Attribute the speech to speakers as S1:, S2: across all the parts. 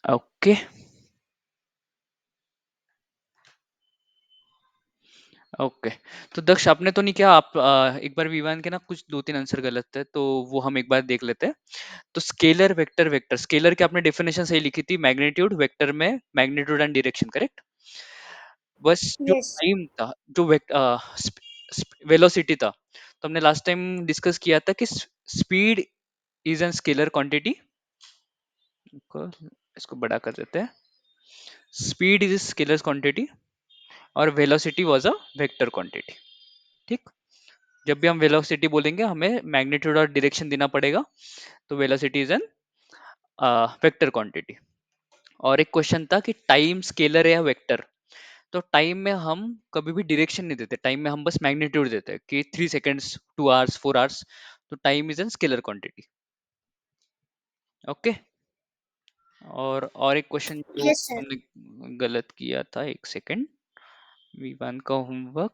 S1: Okay okay. तो दक्ष आपने तो नहीं किया, आप एक बार विवान के ना कुछ दो तीन आंसर गलत थे, तो वो हम एक बार देख लेते हैं। तो स्केलर वेक्टर वेक्टर, स्केलर की आपने डेफिनेशन सही लिखी थी, मैग्नीट्यूड, वेक्टर में मैग्नीट्यूड एंड डायरेक्शन, करेक्ट। बस जो
S2: Yes.
S1: टाइम था, जो वेलोसिटी था, तो हमने लास्ट टाइम डिस्कस किया था कि speed is an scalar quantity. इसको बड़ा कर देते हैं। स्पीड इज स्केलर क्वांटिटी और velocity was a vector quantity. ठीक। जब भी हम वेलोसिटी बोलेंगे हमें मैग्नीट्यूड और डायरेक्शन देना पड़ेगा, तो velocity is N vector quantity. और एक क्वेश्चन था कि टाइम स्केलर है या वेक्टर। तो टाइम में हम कभी भी डायरेक्शन नहीं देते, टाइम में हम बस मैग्नीट्यूड देते हैं कि 3 सेकेंड्स, 2 आवर्स, 4 आवर्स। तो time is an scalar quantity. Okay. और एक क्वेश्चन जो
S2: Yes, sir.
S1: हमने गलत किया था, एक सेकेंड, V1 का homework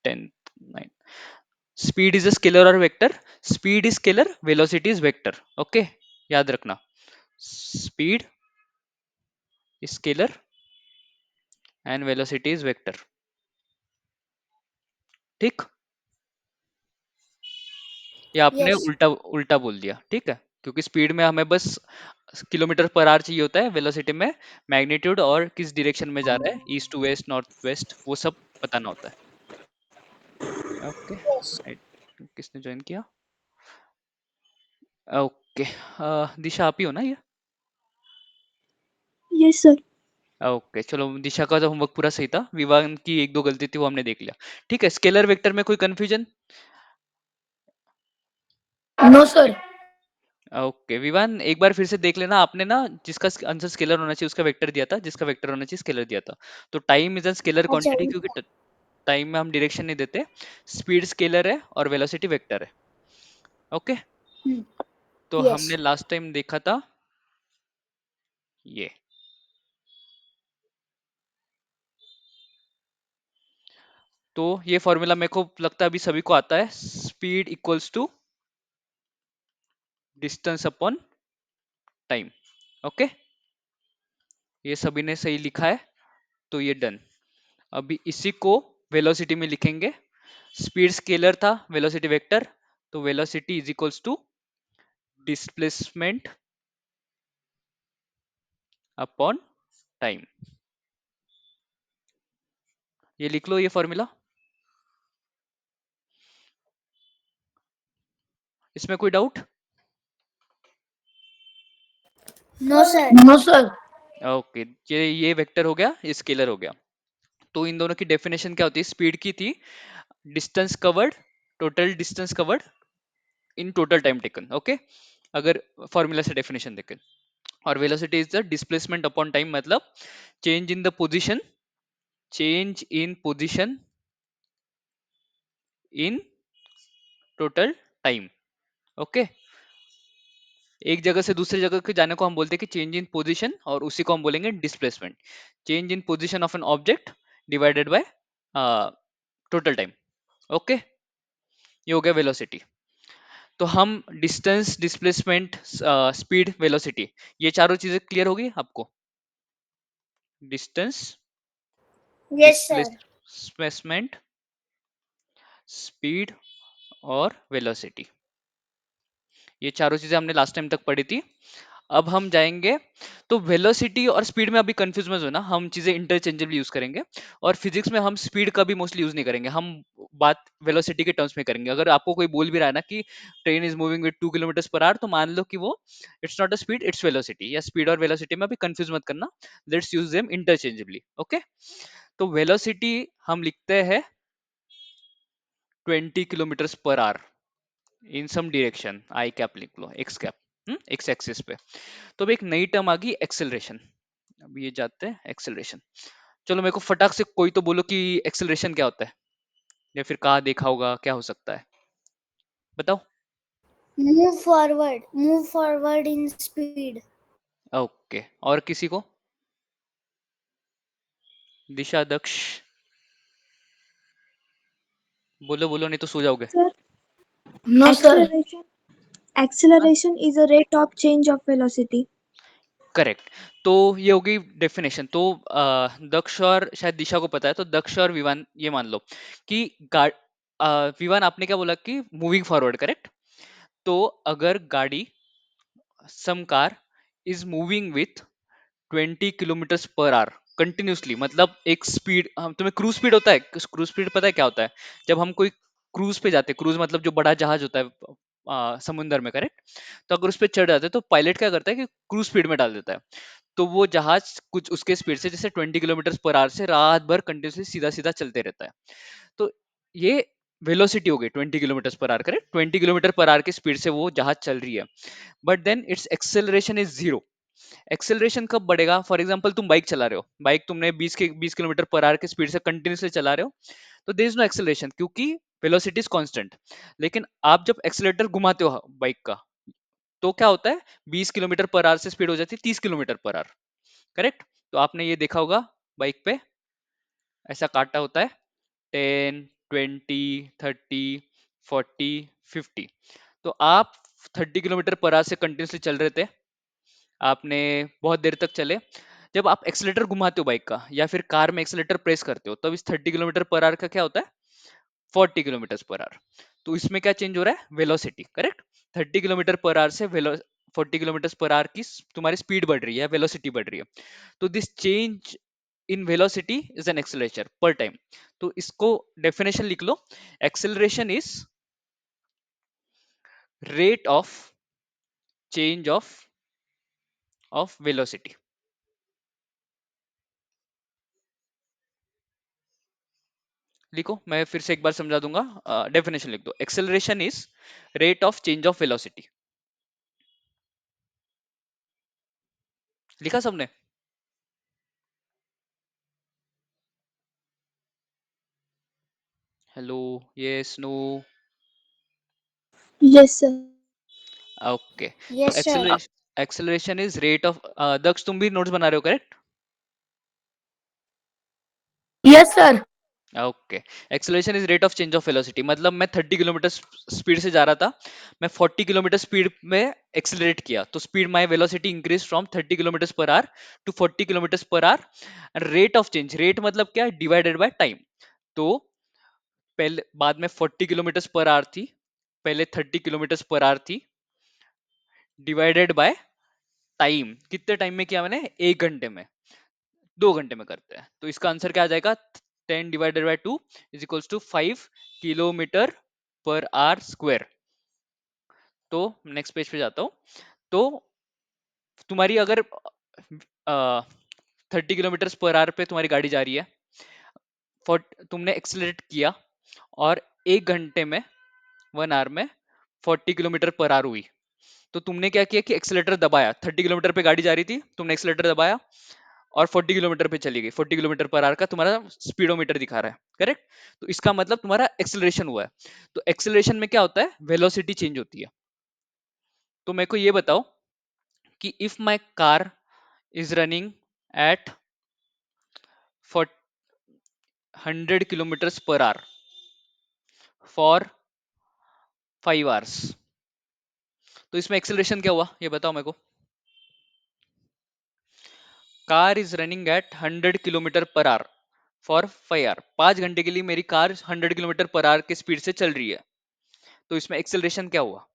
S1: 10th 9। Speed is a scalar और vector. Speed is scalar, velocity is vector. Okay, याद रखना, speed is scalar and velocity is vector. ठीक। या आपने
S2: Yes.
S1: उल्टा उल्टा बोल दिया, ठीक है, क्योंकि स्पीड में हमें बस किलोमीटर पर आवर चाहिए होता है, वेलोसिटी में मैग्नीट्यूड और किस डायरेक्शन में जा रहा है, east to west, north west, वो सब बताना होता है। ओके।
S2: Yes.
S1: किसने ज्वाइन किया? ओके। दिशा आप ही हो ना ये?
S3: Yes, sir.
S1: ओके, चलो दिशा का तो होमवर्क पूरा सही था, विवान की एक दो गलती थी वो हमने देख लिया। ठीक है, स्केलर वेक्टर में कोई confusion?
S3: No, sir.
S1: Okay Vivaan, एक बार फिर से देख लेना, आपने ना जिसका आंसर स्केलर होना चाहिए उसका वेक्टर दिया था, जिसका वेक्टर होना चाहिए स्केलर दिया था। तो टाइम इज अ स्केलर
S2: अच्छा,
S1: क्वांटिटी, क्योंकि टाइम में हम डायरेक्शन नहीं देते। स्पीड स्केलर है और वेलोसिटी वेक्टर है। ओके।
S2: Hmm.
S1: तो हमने
S2: Yes.
S1: लास्ट टाइम देखा था ये। तो ये फॉर्मूला मेरे को लगता है अभी सभी को आता है, speed equals to distance upon time. Okay, ये सभी ने सही लिखा है, तो ये डन। अभी इसी को वेलोसिटी में लिखेंगे। स्पीड स्केलर था, वेलोसिटी वेक्टर, तो velocity is equals to displacement upon time. ये लिख लो ये फॉर्मूला। इसमें कोई doubt?
S2: No, sir.
S3: No, sir.
S1: Okay, ये वेक्टर हो गया, ये स्केलर हो गया। तो इन दोनों की डेफिनेशन क्या होती है? स्पीड की थी distance covered, total distance covered in total time taken. Okay, अगर फॉर्मूला से डेफिनेशन देखें। और velocity is the displacement upon time, मतलब change in the position, change in position in total time. Okay, एक जगह से दूसरी जगह के जाने को हम बोलते हैं कि चेंज इन पोजीशन, और उसी को हम बोलेंगे displacement. Change in position of an object divided by total time. Okay, ये हो गया वेलोसिटी। तो हम डिस्टेंस, डिस्प्लेसमेंट, स्पीड, वेलोसिटी, ये चारों चीजें क्लियर होगी आपको? Distance,
S2: Yes, sir.
S1: Displacement, speed और वेलोसिटी, ये चारों चीजें हमने लास्ट टाइम तक पढ़ी थी। अब हम जाएंगे, तो वेलोसिटी और स्पीड में अभी कंफ्यूज मत होना, हम चीजें इंटरचेंजेबली यूज करेंगे। और फिजिक्स में हम स्पीड का भी मोस्टली यूज नहीं करेंगे, हम बात वेलोसिटी के टर्म्स में करेंगे। अगर आपको कोई बोल भी रहा है ना कि train is moving with 2 kilometre per our, तो मान लो कि वो it's not a speed, its velocity. या स्पीड और वेलोसिटी में अभी कंफ्यूज मत करना, let's use them interchangeably. Okay, तो वेलोसिटी हम लिखते हैं 20 kilometre per our in some direction, I cap लिख लो, एक्स कैप, एक्स एक्सिस पे। तो अब एक नई टर्म आ गई, एक्सेलरेशन। अब ये जाते हैं एक्सेलरेशन। चलो मेरे को फटाक से कोई तो बोलो कि एक्सेलरेशन क्या होता है, या फिर कहाँ देखा होगा, क्या हो सकता है, बताओ।
S2: Move forward. Move forward in speed.
S1: Okay, और किसी को? दिशा, दक्ष, बोलो बोलो, नहीं तो सो जाओगे।
S3: Sir, No, sir.
S1: हाँ?
S3: Acceleration is a rate of change of velocity.
S1: Correct. तो ये होगी डेफिनेशन। तो दक्ष और शायद दिशा को पता है, तो दक्ष और विवान ये मान लो कि विवान आपने क्या बोला कि मूविंग फॉरवर्ड, करेक्ट। तो अगर गाड़ी some car is moving with 20 kilometre per hour continuously, मतलब एक स्पीड, हम तुम्हें क्रूज स्पीड होता है, क्रूज स्पीड पता है क्या होता है? जब हम कोई क्रूज पे जाते हैं, क्रूज मतलब जो बड़ा जहाज होता है समुंदर में, करेक्ट। तो अगर उस पे चढ़ जाते हैं तो पायलट क्या करता है कि क्रूज स्पीड में डाल देता है। तो वो जहाज कुछ उसके स्पीड से, जैसे 20 किलोमीटर पर आवर से रात भर कंटिन्यूसली सीधा सीधा चलते रहता है। तो ये वेलोसिटी हो गई 20 kilometre per hour, correct. 20 kilometre per hour की स्पीड से वो जहाज चल रही है, but then its acceleration is zero. Acceleration कब बढ़ेगा? फॉर एग्जांपल तुम बाइक चला रहे हो, बाइक तुमने 20 किलोमीटर पर आवर की स्पीड से कंटिन्यूसली चला रहे हो, तो देयर इज नो एक्सेलरेशन क्योंकि वेलोसिटी इज कांस्टेंट। लेकिन आप जब एक्सेलेटर घुमाते हो बाइक का, तो क्या होता है, 20 किलोमीटर पर आवर से स्पीड हो जाती है 30 किलोमीटर पर आवर, करेक्ट। तो आपने ये देखा होगा बाइक पे ऐसा काटा होता है 10, 20, 30, 40, 50। तो आप 30 किलोमीटर पर आवर से कंटिन्यूसली चल रहे थे, आपने बहुत देर तक चले। जब आप एक्सीलेटर घुमाते हो बाइक का या फिर कार में एक्सीलेटर प्रेस करते हो, तब इस 30 किलोमीटर पर आवर का क्या होता है, 40 किलोमीटर पर आवर। तो इसमें क्या चेंज हो रहा है, velocity, correct. 30 kilometre per our से 40 किलोमीटर पर आवर की तुम्हारी स्पीड बढ़ रही है, वेलोसिटी बढ़ रही है। तो this change in velocity is an acceleration per time. तो इसको डेफिनेशन लिख लो, acceleration is rate of change of velocity. लिखो, मैं फिर से एक बार समझा दूंगा। डेफिनेशन लिख दो, acceleration is rate of change of velocity. लिखा सबने? Hello, yes, no?
S3: Yes, sir.
S1: Okay. तो
S2: Yes, sir.
S1: Acceleration is rate of, Daksh तुम भी नोट्स बना रहे हो, correct?
S3: Yes, sir.
S1: Okay. Acceleration is rate of change of velocity, मतलब मैं 30 किलोमीटर स्पीड से जा रहा था, मैं 40 किलोमीटर स्पीड में एक्सेलरेट किया, तो speed my velocity increase from 30 kilometre per hour to 40 kilometre per hour. Rate of change, rate मतलब क्या, डिवाइडेड बाय टाइम। तो पहले, बाद में 40 किलोमीटर पर आवर थी, पहले 30 किलोमीटर पर आवर थी, डिवाइडेड बाय टाइम। कितने टाइम में किया मैंने, 1 घंटे में, 2 घंटे में करते हैं, तो इसका आंसर क्या आ जाएगा, 10/2 is equals to 5 kilometre per hour square. तो नेक्स्ट पेज पे जाता हूँ। तो तुम्हारी अगर 30 किलोमीटर पर आवर पे तुम्हारी गाड़ी जा रही है, तुमने एक्सेलरेट किया, और 1 घंटे में, 1 आवर में 40 किलोमीटर पर आवर हुई, तो तुमने क्या किया कि एक्सेलेटर दबाया, 30 किलोमीटर पे गाड़ी जा रही थी, तुमने एक्सेलेटर दबाया और 40 किलोमीटर पे चली गई, 40 किलोमीटर पर आवर का तुम्हारा स्पीडोमीटर दिखा रहा है, करेक्ट। तो इसका मतलब तुम्हारा एक्सेलरेशन हुआ है। तो एक्सेलरेशन में क्या होता है, वेलोसिटी चेंज होती है। तो मेरे को ये बताओ कि if my car is running at 100 kilometre per hour for 5 hours, तो इसमें एक्सेलरेशन क्या हुआ, ये बताओ मेरे को। Car is running at 100 kilometre per hour for 5 hour, 5 घंटे के लिए मेरी कार 100 किलोमीटर पर आवर की स्पीड से चल रही है, तो इसमें एक्सेलरेशन क्या हुआ?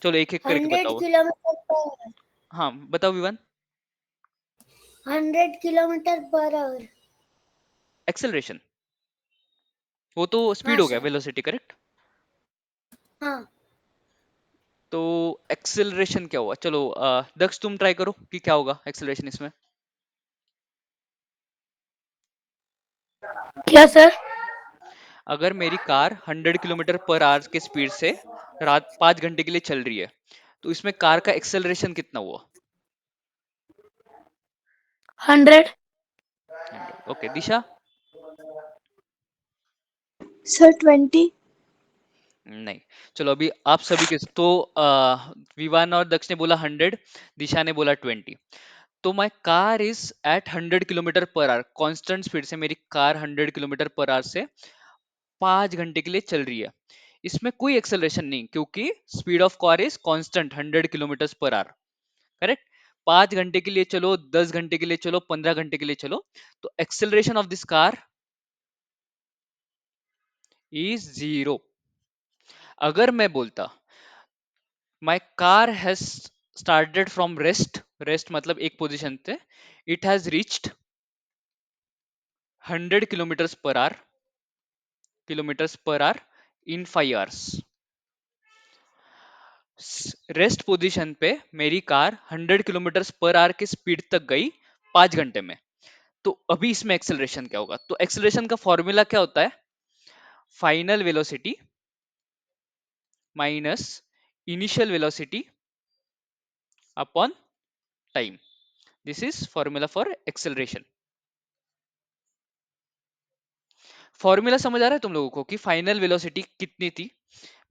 S1: चलो एक एक करके
S2: 100
S1: बताओ।
S2: kilometer per hour.
S1: हाँ बताओ Vivaan.
S2: 100 kilometer per hour.
S1: Acceleration, वो तो स्पीड
S2: हाँ
S1: हो गया,
S2: सर.
S1: Velocity, correct.
S2: हाँ.
S1: तो एक्सेलरेशन क्या हुआ, चलो दक्ष तुम ट्राई करो कि क्या होगा एक्सेलरेशन इसमें।
S3: क्या सर?
S1: अगर मेरी कार 100 किलोमीटर पर आवर के स्पीड से रात 5 घंटे के लिए चल रही है, तो इसमें कार का एक्सेलरेशन कितना हुआ?
S3: 100.
S1: 100, ओके। दिशा?
S3: Sir, 20.
S1: नहीं। चलो अभी आप सभी के, तो विवान और दक्ष ने बोला 100, दिशा ने बोला 20। तो my car is at 100 kilometre per hour, constant speed से मेरी कार 100 किलोमीटर पर आवर से 5 घंटे के लिए चल रही है, इसमें कोई एक्सेलरेशन नहीं क्योंकि speed of car is constant 100 kilometre per hour, correct. 5 घंटे के लिए चलो, 10 घंटे के लिए चलो, 15 घंटे के लिए चलो, तो acceleration of this car is 0। अगर मैं बोलता my car has started from rest, rest मतलब एक पोजिशन थे, it has reached 100 kilometres per hour in 5 hours. Rest position पे मेरी कार 100 किलोमीटर पर आवर की स्पीड तक गई 5 घंटे में। तो अभी इसमें एक्सेलरेशन क्या होगा? तो एक्सेलरेशन का फॉर्मूला क्या होता है? Final velocity minus initial velocity upon time. This is formula for acceleration. Formula समझ आ रहा है तुम लोगों को कि फाइनल वेलोसिटी कितनी थी,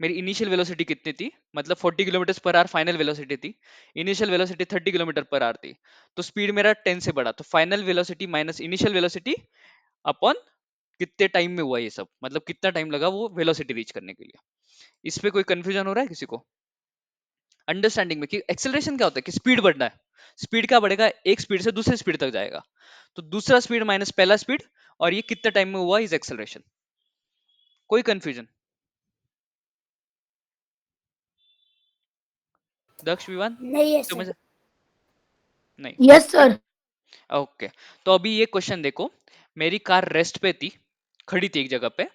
S1: मेरी इनिशियल वेलोसिटी कितनी थी, मतलब 40 kilometre per hour final velocity थी, initial velocity 30 kilometre per hour थी, तो स्पीड मेरा 10 से बढ़ा, तो final velocity minus initial velocity upon कितने टाइम में हुआ ये सब, मतलब कितना टाइम लगा वो वेलोसिटी रीच करने के लिए। इस पे कोई कंफ्यूजन हो रहा है किसी को अंडरस्टैंडिंग में कि एक्सेलरेशन क्या होता है? कि स्पीड बढ़ना है, स्पीड क्या बढ़ेगा? एक स्पीड से दूसरे स्पीड तक जाएगा, तो दूसरा स्पीड माइनस पहला स्पीड, और ये कितने टाइम में हुआ इज एक्सेलरेशन। कोई कंफ्यूजन? दक्ष, विवान,
S2: नहीं है
S1: समझ?
S2: सर।
S1: नहीं,
S3: यस
S1: ओके।
S3: सर।
S1: ओके, तो अभी ये क्वेश्चन देखो, मेरी कार रेस्ट पे थी, खड़ी थी एक जगह पे,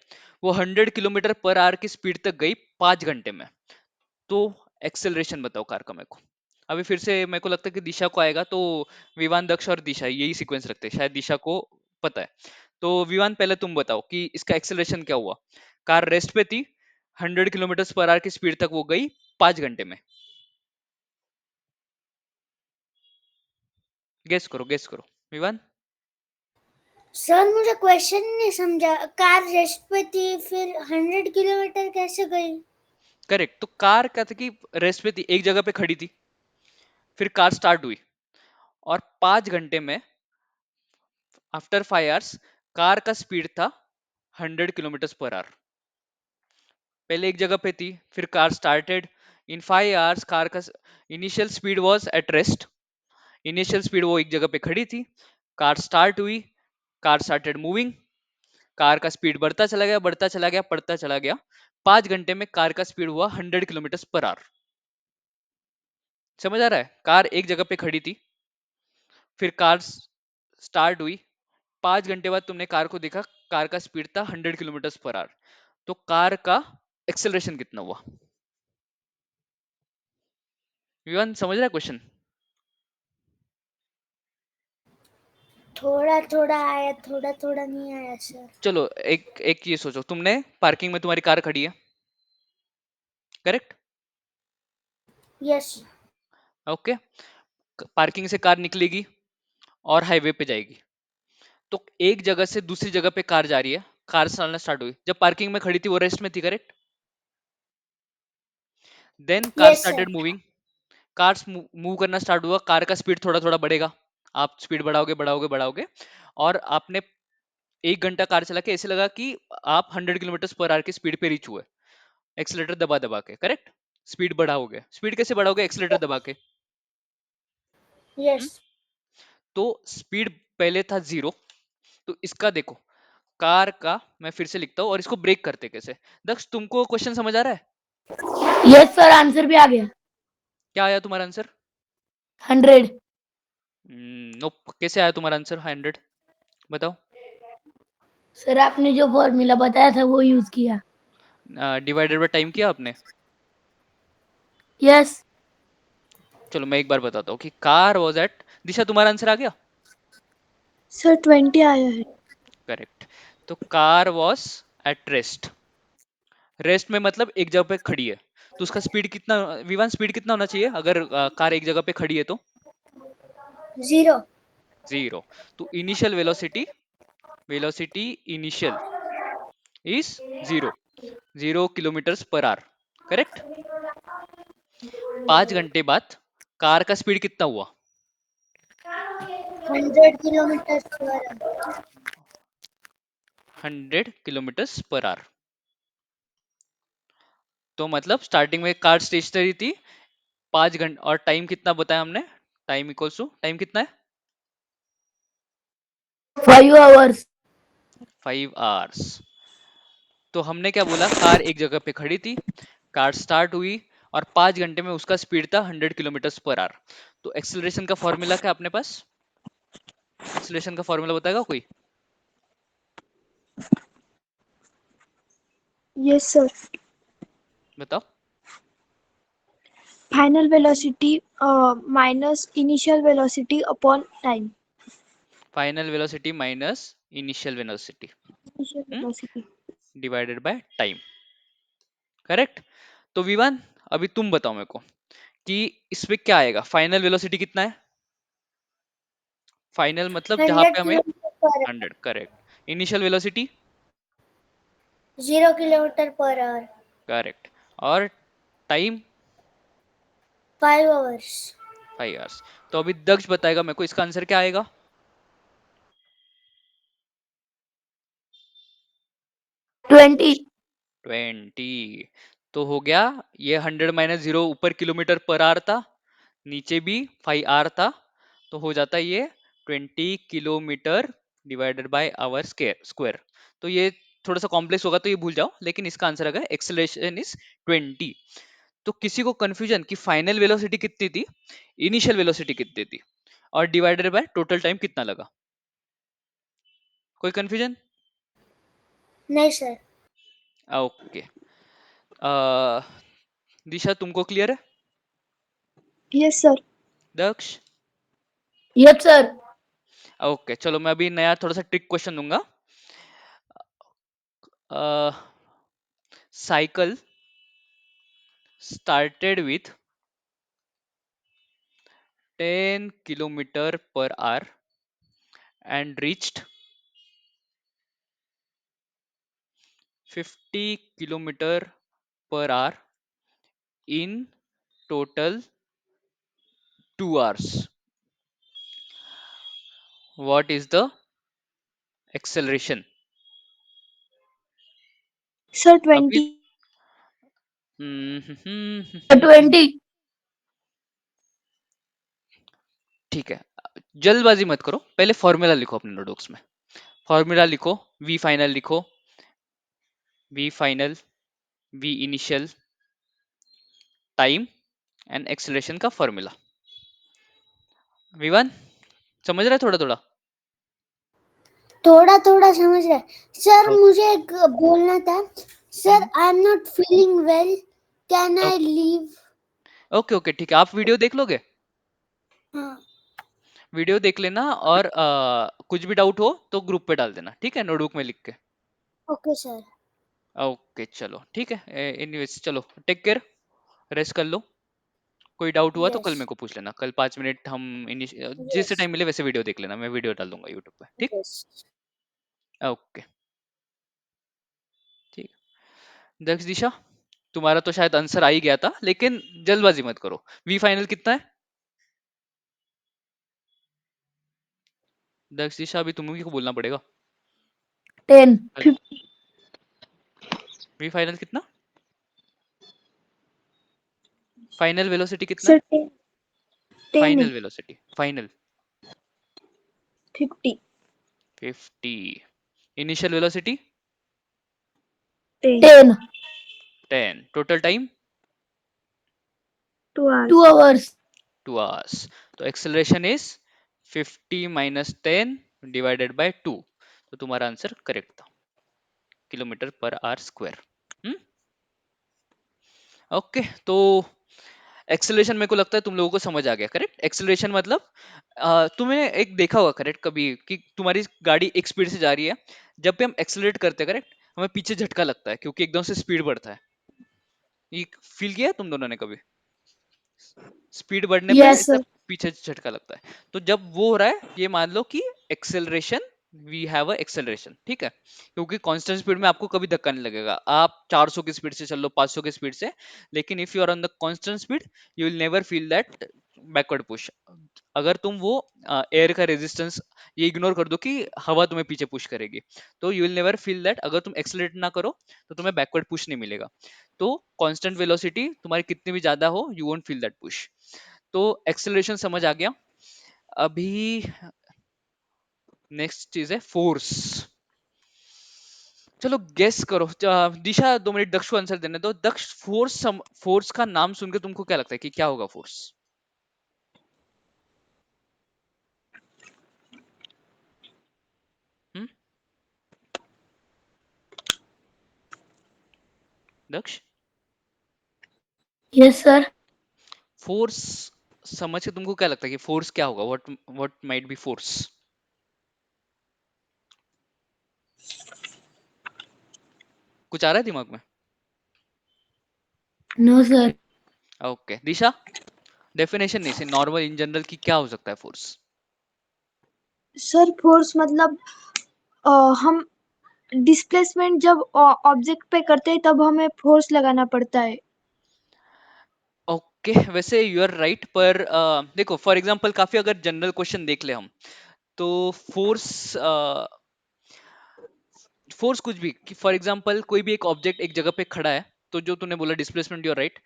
S1: वो 100 किलोमीटर पर आवर की स्पीड तक गई 5 घंटे में, तो एक्सेलरेशन बताओ कार का मेरे को। अभी फिर से मेरे को लगता है कि दिशा को आएगा, तो विवान, दक्ष और दिशा यही सीक्वेंस रखते हैं, शायद दिशा को पता है। तो विवान, पहले तुम बताओ कि इसका एक्सेलरेशन क्या हुआ? कार रेस्ट पे थी, 100 किलोमीटर पर आवर की स्पीड तक वो गई 5 घंटे में। गेस करो, गेस करो, विवान।
S2: सर मुझे क्वेश्चन नहीं समझा। कार रेस्ट पे थी, फिर 100 किलोमीटर कैसे गई?
S1: करेक्ट, तो कार क्या था कि रेस्ट पे थी, एक जगह पे खड़ी थी, फिर कार स्टार्ट हुई, और 5 घंटे में, आफ्टर 5 आवर्स, कार का स्पीड था 100 किलोमीटर पर आवर। पहले एक जगह पे थी, फिर कार स्टार्टेड, इन 5 आवर्स कार का initial speed was at rest, initial speed वो एक जगह पे खड़ी थी, कार स्टार्ट हुई, कार स्टार्टेड मूविंग, कार का स्पीड बढ़ता चला गया, बढ़ता चला गया, बढ़ता चला गया, 5 घंटे में कार का स्पीड हुआ 100 किलोमीटर पर आवर। समझ आ रहा है? कार एक जगह पे खड़ी थी, फिर कार स्टार्ट हुई, 5 घंटे बाद तुमने कार को देखा, कार का स्पीड था 100 किलोमीटर पर आवर, तो कार का एक्सेलरेशन कितना हुआ? विवान, समझ रहा है क्वेश्चन?
S2: थोड़ा थोड़ा आया, थोड़ा थोड़ा नहीं आया सर।
S1: चलो, एक एक ये सोचो, तुमने पार्किंग में तुम्हारी कार खड़ी है, करेक्ट?
S2: यस।
S1: ओके, पार्किंग से कार निकलेगी और हाईवे पे जाएगी, तो एक जगह से दूसरी जगह पे कार जा रही है, कार चलना स्टार्ट हुई, जब पार्किंग में खड़ी थी वो रेस्ट में थी, correct? Then car
S2: yes sir.
S1: Started moving, car move करना स्टार्ट हुआ, कार का स्पीड थोड़ा थोड़ा बढ़ेगा, आप स्पीड बढ़ाओगे बढ़ाओगे बढ़ाओगे, और आपने 1 घंटा कार चला के ऐसे लगा कि आप 100 किलोमीटर पर आवर की स्पीड पे रीच हुए, एक्सीलेटर दबा दबा के, करेक्ट? स्पीड बढ़ाओगे, स्पीड कैसे बढ़ाओगे? एक्सीलेटर दबा के।
S2: यस।
S1: हम्म? तो स्पीड पहले था 0, तो इसका देखो, कार का मैं फिर से लिखता हूँ, और इसको ब्रेक करते कैसे। दक्ष, तुमको क्वेश्चन समझ आ रहा है?
S3: यस सर, आंसर भी आ गया।
S1: क्या आया तुम्हारा आंसर?
S3: 100।
S1: नो, कैसे आया तुम्हारा आंसर 100? बताओ।
S3: सर आपने जो फॉर्मूला बताया था वो यूज किया।
S1: डिवाइडेड बाय टाइम किया आपने?
S3: यस।
S1: चलो मैं एक बार बताता हूँ कि कार वॉज एट, दिशा तुम्हारा आंसर आ गया?
S3: सर 20 आया है।
S1: करेक्ट, तो car was at rest, rest में मतलब एक जगह पे खड़ी है, तो उसका स्पीड कितना, विवान, स्पीड कितना होना चाहिए अगर कार एक जगह पे खड़ी है तो?
S2: 0।
S1: 0। तो initial velocity, velocity initial is 0, 0 kilometre per hour, correct? 5 घंटे बाद कार का स्पीड कितना हुआ?
S2: 100 किलोमीटर पर।
S1: 100 किलोमीटर पर आवर, तो मतलब स्टार्टिंग में कार स्टेशनरी थी, 5 घंटे, और टाइम कितना बताया हमने? टाइम इक्वल्स टू, टाइम कितना है?
S3: 5 hours.
S1: 5 आवर्स। तो हमने क्या बोला, कार एक जगह पे खड़ी थी, कार स्टार्ट हुई और 5 घंटे में उसका स्पीड था 100 किलोमीटर पर आवर। तो एक्सेलरेशन का फॉर्मूला क्या अपने पास? एक्सेलरेशन का फॉर्मूला बताएगा कोई?
S4: Yes, sir.
S1: बताओ।
S4: Final velocity minus initial velocity upon time.
S1: Final velocity minus initial velocity
S4: Initial velocity.
S1: Divided by time. Correct. तो विवान, अभी तुम बताओ मेरे को कि इसमें क्या आएगा, फाइनल वेलोसिटी कितना है? फाइनल मतलब जहां पे
S2: 100
S1: हमें
S2: किलोमीटर पर
S1: 100, correct. Initial velocity,
S2: 0 kilometre per hour.
S1: Correct. और टाइम
S2: 5 आवर्स।
S1: 5 आवर्स। तो अभी दक्ष बताएगा मेरे को इसका आंसर क्या आएगा?
S3: 20.
S1: 20। तो हो गया, ये 100 - 0 ऊपर किलोमीटर पर आवर था, नीचे भी 5 आवर था, तो हो जाता है ये 20 kilometre divided by hour square. तो ये थोड़ा सा कॉम्प्लेक्स होगा तो ये भूल जाओ, लेकिन इसका आंसर अगर एक्सेलरेशन इज 20। तो किसी को कंफ्यूजन कि फाइनल वेलोसिटी कितनी थी, इनिशियल वेलोसिटी कितनी थी, और डिवाइडेड बाय टोटल टाइम कितना लगा? कोई कंफ्यूजन?
S2: नहीं सर।
S1: ओके। दिशा तुमको क्लियर है?
S4: Yes, sir.
S1: दक्ष?
S3: Yes, sir.
S1: ओके चलो, मैं अभी नया थोड़ा सा ट्रिक क्वेश्चन दूंगा। Cycle started with 10 km/h and reached 50 km/h in total 2 hours. What is the acceleration?
S4: Sir,
S1: अभी
S4: 20.
S3: 20.
S1: ठीक है, जल्दबाजी मत करो, पहले फॉर्मूला लिखो अपने नोटबुक्स में। फॉर्मूला लिखो, वी फाइनल लिखो, v final, v initial, time and acceleration का फॉर्मूला। विवान समझ रहा है थोड़ा थोड़ा?
S2: थोड़ा थोड़ा समझ रहे सर।
S1: ओ,
S2: मुझे एक बोलना था sir.
S1: Hmm,
S2: I am not feeling well, can I leave?
S1: Okay okay ठीक है, आप वीडियो देख लोगे?
S2: हाँ।
S1: वीडियो देख लेना, और कुछ भी डाउट हो तो ग्रुप पे डाल देना, ठीक है, नोटबुक में लिख के।
S2: Okay sir.
S1: ओके चलो ठीक है, एनीवेज चलो, टेक केयर, रेस्ट कर लो। कोई डाउट हुआ तो
S2: यस।
S1: कल मेरे को पूछ लेना, कल 5 मिनट हम जैसे
S2: यस।
S1: टाइम मिले वैसे वीडियो देख लेना, मैं वीडियो डाल दूंगा यूट्यूब पे, ठीक?
S2: यस।
S1: ओके ठीक। दक्ष, दिशा, तुम्हारा तो शायद आंसर आ ही गया था, लेकिन जल्दबाजी मत करो। वी फाइनल कितना है? दक्ष, दिशा, अभी तुम्हें को बोलना पड़ेगा।
S3: 10.
S1: वी फाइनल कितना? फाइनल वेलोसिटी कितना है?
S4: Sir, 10. 10
S1: फाइनल
S4: है.
S1: Velocity, final
S4: 50.
S1: 50। Initial velocity
S4: 10.
S3: 10.
S1: 10। Total time
S4: 2 hours.
S3: 2 hours.
S1: 2 hours। तो एक्सेलरेशन इज 50 - 10 डिवाइडेड बाय 2। तो तुम्हारा आंसर करेक्ट था, kilometre per hour square. Okay. तो एक्सेलरेशन मेरे को लगता है तुम लोगों को समझ आ गया, करेक्ट? एक्सेलरेशन मतलब तुमने एक देखा होगा करेक्ट कभी कि तुम्हारी गाड़ी एक स्पीड से जा रही है, जब भी हम एक्सेलरेट करते हैं करेक्ट, हमें पीछे झटका लगता है क्योंकि एकदम से स्पीड बढ़ता है। ये फील किया है तुम दोनों ने कभी? स्पीड बढ़ने पे
S4: Yes,
S1: ऐसा
S4: sir.
S1: पीछे झटका लगता है। तो जब वो हो रहा है, ये मान लो कि acceleration, we have a acceleration, ठीक है, क्योंकि कांस्टेंट स्पीड में आपको कभी धक्का नहीं लगेगा। आप 400 की स्पीड से चल लो, 500 की स्पीड से, लेकिन if you are on the constant speed, you will never feel that backward push. अगर तुम वो एयर का रेजिस्टेंस ये इग्नोर कर दो कि हवा तुम्हें पीछे पुश करेगी, तो you will never feel that. अगर तुम एक्सेलरेट ना करो तो तुम्हें बैकवर्ड पुश नहीं मिलेगा। तो कांस्टेंट वेलोसिटी तुम्हारी कितनी भी ज्यादा हो, you won't feel that push. तो एक्सेलरेशन समझ आ गया। अभी नेक्स्ट चीज है फोर्स। चलो गेस करो। दिशा 2 मिनट दक्ष को आंसर देने दो। दक्ष, फोर्स का नाम सुन के तुमको क्या लगता है कि क्या होगा फोर्स? हम्म? दक्ष,
S3: यस सर।
S1: फोर्स समझ के तुमको क्या लगता है कि फोर्स क्या होगा? What what might be force? कुछ आ रहा है दिमाग में?
S3: No sir.
S1: Okay Disha, definition नहीं से नॉर्मल इन जनरल की क्या हो सकता है फोर्स?
S4: सर फोर्स मतलब हम डिस्प्लेसमेंट जब ऑब्जेक्ट पे करते हैं तब हमें फोर्स लगाना पड़ता है।
S1: ओके वैसे यू आर राइट, पर देखो फॉर एग्जांपल काफी अगर जनरल क्वेश्चन देख ले हम, तो फोर्स फोर्स कुछ भी, फॉर एग्जांपल कोई भी एक ऑब्जेक्ट एक जगह पे खड़ा है, तो जो तूने बोला डिस्प्लेसमेंट, यू आर राइट।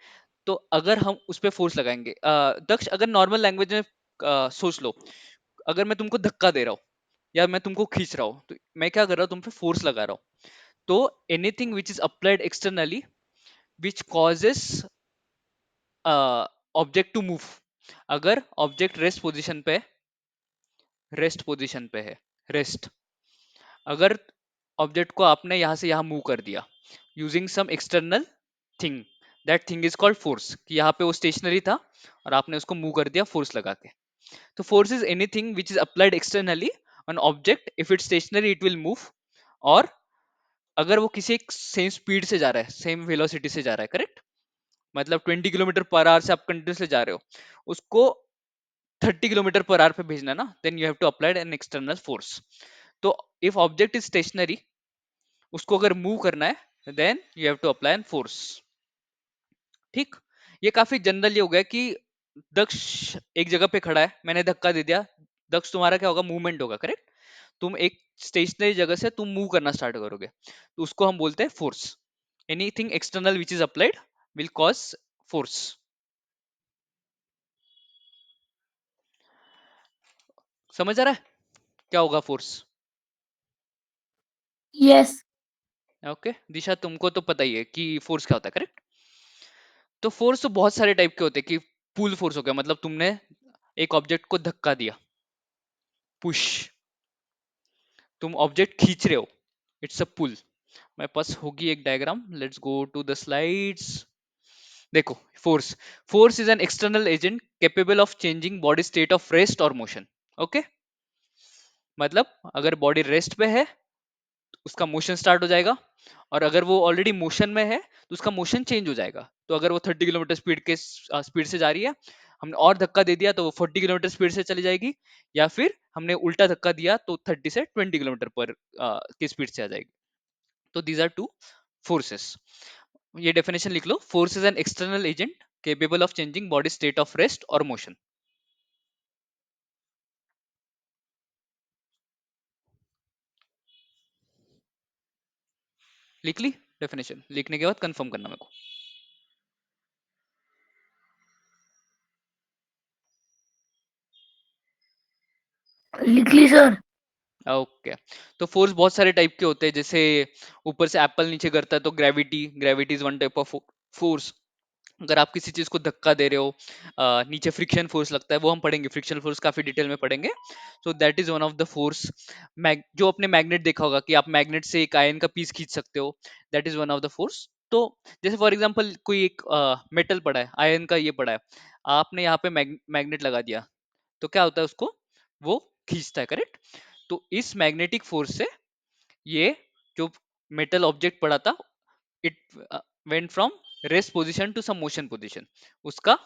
S1: तो अगर हम उस पे फोर्स लगाएंगे, दक्ष अगर नॉर्मल लैंग्वेज में सोच लो, अगर मैं तुमको धक्का दे रहा हूँ या मैं तुमको खींच रहा हूँ, तो मैं क्या कर रहा हूँ, तुम पे फोर्स लगा रहा हूँ। तो anything which is applied externally which causes object to move, अगर ऑब्जेक्ट रेस्ट पोजीशन पे है, रेस्ट, अगर ऑब्जेक्ट को आपने यहां से यहां मूव कर दिया using some external thing, that thing is called force. कि यहाँ पे वो स्टेशनरी था और आपने उसको मूव कर दिया फोर्स लगा के। तो force is anything which is applied externally on object, if it stationary it will move, और अगर वो किसी एक सेम स्पीड से जा रहा है, सेम वेलोसिटी से जा रहा है, करेक्ट, मतलब 20 किलोमीटर पर आवर से आप कंटिन्यूसली जा रहे हो, उसको 30 किलोमीटर पर आवर पे भेजना है ना, then you have to apply an external force. तो इफ ऑब्जेक्ट इज स्टेशनरी, उसको अगर मूव करना है, then you have to apply an force. ठीक, ये काफी जनरल ये हो गया कि दक्ष एक जगह पे खड़ा है, मैंने धक्का दे दिया, दक्ष तुम्हारा क्या होगा, मूवमेंट होगा, करेक्ट। तुम एक स्टेशनरी जगह से तुम मूव करना स्टार्ट करोगे, तो उसको हम बोलते हैं force. Anything external which is applied will cause force. समझ आ रहा है क्या होगा फोर्स?
S3: यस।
S1: ओके दिशा, तुमको तो पता ही है कि फोर्स क्या होता है, करेक्ट। तो फोर्स तो बहुत सारे टाइप के होते हैं, कि पुल फोर्स हो गया, मतलब तुमने एक ऑब्जेक्ट को धक्का दिया, पुश, तुम ऑब्जेक्ट खींच रहे हो, इट्स अ पुल। मेरे पास होगी एक diagram, let's go to the slides. देखो, force, force is an external agent capable of changing body state of rest और मोशन। ओके, मतलब अगर बॉडी रेस्ट पे है तो उसका मोशन स्टार्ट हो जाएगा, और अगर वो ऑलरेडी मोशन में है तो उसका मोशन चेंज हो जाएगा। तो अगर वो 30 किलोमीटर स्पीड से जा रही है, हमने और धक्का दे दिया तो वो 40 किलोमीटर स्पीड से चली जाएगी, या फिर हमने उल्टा धक्का दिया तो 30 से 20 किलोमीटर पर की स्पीड से आ जाएगी। तो दीज आर टू फोर्सेस। ये डेफिनेशन लिख लो, force is an external agent capable of changing body state of rest और मोशन। लिख ली? डेफिनेशन लिखने के बाद कंफर्म करना मेरे को।
S3: लिख ली सर।
S1: ओके, तो फोर्स बहुत सारे टाइप के होते हैं, जैसे ऊपर से एप्पल नीचे गिरता है तो gravity, gravity is one type of force. अगर आप किसी चीज को धक्का दे रहे हो, नीचे फ्रिक्शन फोर्स लगता है, वो हम पढ़ेंगे, फ्रिक्शन फोर्स काफी डिटेल में पढ़ेंगे। So that is one of the force. जो आपने मैग्नेट देखा होगा कि आप मैग्नेट से एक आयन का पीस खींच सकते हो, that is one of the force. तो जैसे फॉर एग्जांपल कोई एक मेटल पड़ा है, आयन का ये पड़ा है, आपने यहाँ पे मैग्नेट लगा दिया, तो क्या होता है, उसको वो खींचता है, करेक्ट। तो इस मैग्नेटिक फोर्स से ये जो मेटल ऑब्जेक्ट पड़ा था, it went from rest position to some motion position, उसका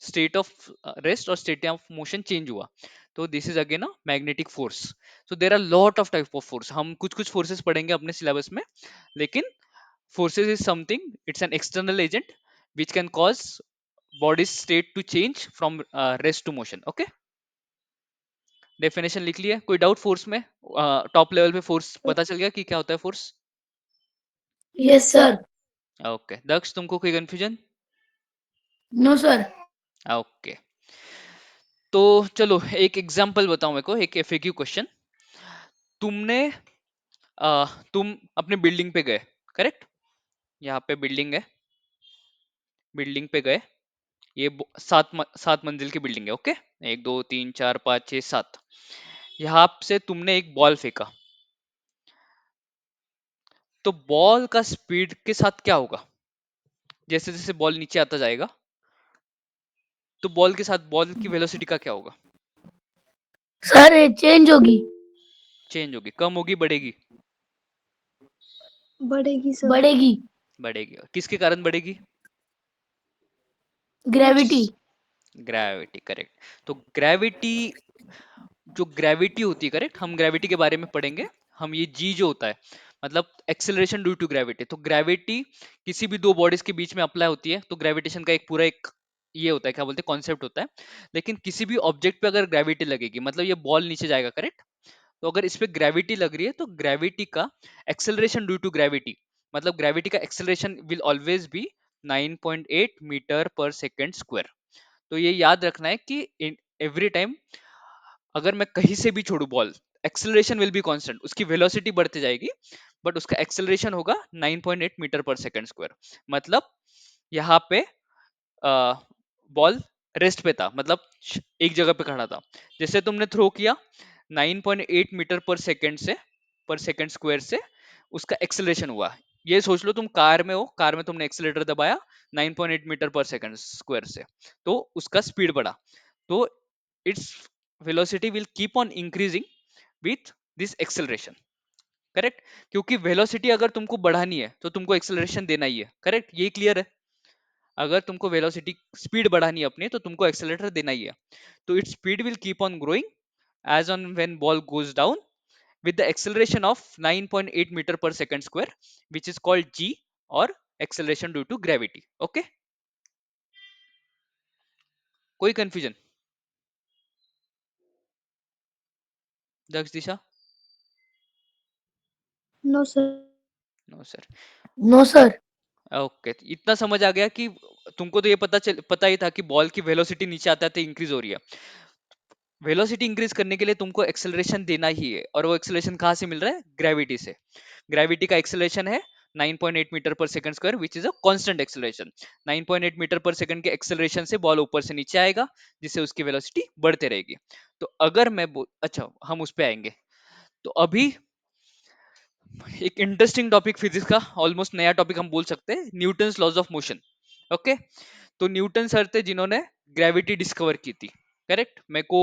S1: स्टेट ऑफ रेस्ट और स्टेट ऑफ मोशन चेंज हुआ। तो this is again a magnetic force. So there are lot of type of force, हम कुछ कुछ forces पढ़ेंगे अपने syllabus में, लेकिन forces is something, it's an external agent which can cause body state to change from rest to motion. Okay, definition लिख लिया? कोई डाउट फोर्स में? टॉप लेवल पे फोर्स पता चल गया कि क्या होता है फोर्स?
S3: Yes sir.
S1: ओके दक्ष, तुमको कोई कंफ्यूजन?
S3: No sir.
S1: ओके, तो चलो एक एग्जांपल बताऊं मेरे को, एक एफएक्यू क्वेश्चन। तुमने तुम अपने बिल्डिंग पे गए, करेक्ट? यहाँ पे बिल्डिंग है, बिल्डिंग पे गए। ये सात मंजिल की बिल्डिंग है, ओके? 1 2 3 4 5 6 7। यहाँ से तुमने एक बॉल फेंका, तो बॉल का स्पीड के साथ क्या होगा? जैसे जैसे बॉल नीचे आता जाएगा, तो बॉल के साथ बॉल की वेलोसिटी का क्या होगा?
S3: सर ये चेंज होगी।
S1: चेंज होगी, कम होगी, बढ़ेगी?
S4: बढ़ेगी सर।
S3: बढ़ेगी।
S1: बढ़ेगी। किसके कारण बढ़ेगी?
S3: ग्रेविटी।
S1: Gravity, correct. तो ग्रेविटी, जो ग्रेविटी होती है, करेक्ट, हम ग्रेविटी के बारे में पढ़ेंगे। हम ये जी जो होता है, मतलब एक्सेलरेशन ड्यू टू ग्रेविटी। तो ग्रेविटी किसी भी दो बॉडीज के बीच में अप्लाई होती है, तो ग्रेविटेशन का एक पूरा एक ये होता है, क्या बोलते हैं, कॉन्सेप्ट होता है। लेकिन किसी भी ऑब्जेक्ट पे अगर ग्रेविटी लगेगी, मतलब ये बॉल नीचे जाएगा, करेक्ट? तो अगर इस पे ग्रेविटी लग रही है, तो ग्रेविटी का एक्सेलरेशन ड्यू टू ग्रेविटी, मतलब ग्रेविटी का acceleration will always be 9.8 metre per second square. तो ये याद रखना है कि एवरी टाइम अगर मैं कहीं से भी छोड़ू ball, acceleration will be constant, उसकी वेलोसिटी बढ़ती जाएगी, बट उसका एक्सेलरेशन होगा 9.8 मीटर पर सेकेंड स्क्वायर। मतलब यहाँ पे बॉल रेस्ट पे था, मतलब एक जगह पे खड़ा था। जैसे तुमने थ्रो किया 9.8 मीटर पर सेकेंड से, पर सेकेंड स्क्वायर से उसका एक्सेलरेशन हुआ। ये सोच लो तुम कार में हो, कार में तुमने एक्सेलेटर दबाया 9.8 मीटर पर सेकेंड स्क्वायर से, तो उसका स्पीड बढ़ा। तो its velocity will keep on increasing with this acceleration, correct? क्योंकि वेलोसिटी अगर तुमको बढ़ानी है तो तुमको एक्सेलरेशन देना ही है, करेक्ट? ये क्लियर है? अगर तुमको वेलोसिटी स्पीड बढ़ानी है अपनी, तो तुमको एक्सेलरेटर देना ही है। तो its speed will keep on growing as on when ball goes down with the acceleration of 9.8 meter per second square, which is called g, or acceleration due to gravity. Okay, कोई confusion? Daksh Disha?
S4: No sir.
S1: No sir.
S3: No sir.
S1: Okay, इतना समझ आ गया कि तुमको तो ये पता ही था कि बॉल की वेलोसिटी नीचे आता है तो इंक्रीज हो रही है। वेलोसिटी इंक्रीज करने के लिए तुमको एक्सेलरेशन देना ही है, और वो एक्सेलरेशन कहाँ से मिल रहा है? ग्रेविटी से। ग्रेविटी का एक्सेलरेशन है 9.8 metre per second square, which is a constant acceleration. 9.8 metre per second के एक्सेलरेशन से बॉल ऊपर से नीचे आएगा, जिससे उसकी वेलोसिटी बढ़ते रहेगी। तो अगर अच्छा, हम उस पे आएंगे। तो अभी एक इंटरेस्टिंग टॉपिक फिजिक्स का, ऑलमोस्ट नया टॉपिक हम बोल सकते हैं, Newton's laws of motion. Okay, तो न्यूटन सर थे जिन्होंने ग्रेविटी डिस्कवर की थी, करेक्ट? मेरे को